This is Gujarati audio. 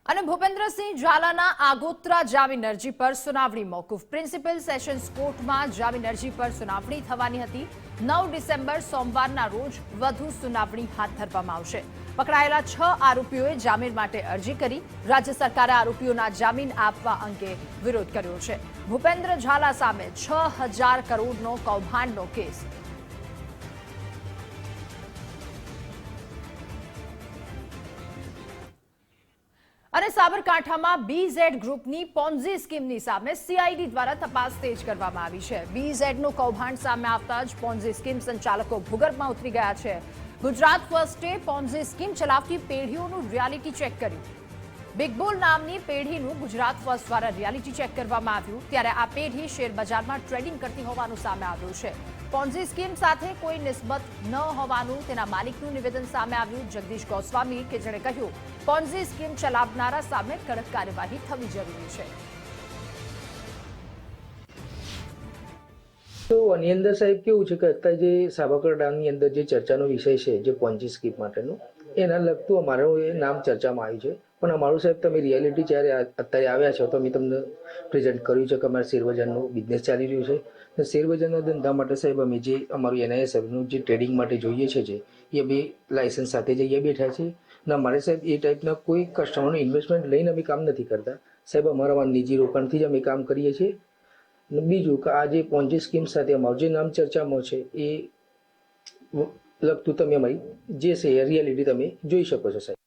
અને ભૂપેન્દ્રસિંહ ઝાલાના આગોતરા જામીન અરજી પર સુનાવણી મોકૂફ। પ્રિન્સિપલ સેશન્સ કોર્ટમાં જામીન અરજી પર સુનાવણી થવાની હતી। 9 ડિસેમ્બર સોમવારના રોજ વધુ સુનાવણી હાથ ધરવામાં આવશે। પકડાયેલા 6 આરોપીઓએ જામીન માટે અરજી કરી। રાજ્ય સરકારે આરોપીઓના જામીન આપવા અંગે વિરોધ કર્યો છે। ભૂપેન્દ્ર ઝાલા સામે 6000 કરોડનો કૌભાંડનો કેસ। અને સાબરકાંઠામાં બીઝેડ ગ્રુપની પોન્ઝી સ્કીમની સામે સીઆઈડી દ્વારા તપાસ તેજ કરવામાં આવી છે। બીઝેડનું કૌભાંડ સામે આવતા જ પોન્ઝી સ્કીમ સંચાલકો ભૂગર્ભમાં ઉતરી ગયા છે। ગુજરાત ફર્સ્ટે પોન્ઝી સ્કીમ ચલાવતી પેઢીઓનું રિયાલિટી ચેક કર્યું। બિગ બુલ નામની પેઢીનું ગુજરાત ફર્સ્ટ દ્વારા રિયાલિટી ચેક કરવામાં આવ્યું। ત્યારે આ પેઢી શેરબજારમાં ટ્રેડિંગ કરતી હોવાનું સામે આવ્યું છે। પોન્ઝી સ્કીમ સાથે કોઈ નિસ્બત ન હોવાનું તેના માલિકનું નિવેદન સામે આવ્યું। જગદીશ ગોસ્વામી કે જેણે કહ્યું પોન્ઝી સ્કીમ ચલાવનારા સામે કડક કાર્યવાહી થવી જરૂરી છે। તો આની અંદર સાહેબ કેવું છે કે અત્યારે જે સાબરકાંઠાની અંદર જે ચર્ચાનો વિષય છે જે પોન્જી સ્કીમ માટેનું એના લગતું અમારું એ નામ ચર્ચામાં આવ્યું છે। પણ અમારું સાહેબ તમે રિયાલિટી જ્યારે અત્યારે આવ્યા છો તો અમે તમને પ્રેઝન્ટ કર્યું છે કે અમારે શેરબજારનું બિઝનેસ ચાલી રહ્યું છે। તો શેરબજારના ધંધા માટે સાહેબ અમે જે અમારું એનઆઈએસએફનું જે ટ્રેડિંગ માટે જોઈએ છે એ બે લાયસન્સ સાથે જ અહીંયા બેઠા છે। અને અમારે સાહેબ એ ટાઈપના કોઈ કસ્ટમરનું ઇન્વેસ્ટમેન્ટ લઈને અમે કામ નથી કરતા સાહેબ। અમારા નિજી રોકાણથી જ અમે કામ કરીએ છીએ। બીજું કે આ જે પોન્જી સ્કીમ સાથે અમારું જે નામ ચર્ચામાં છે એ લગતું તમે અમારી જે છે રિયાલિટી તમે જોઈ શકો છો સાહેબ।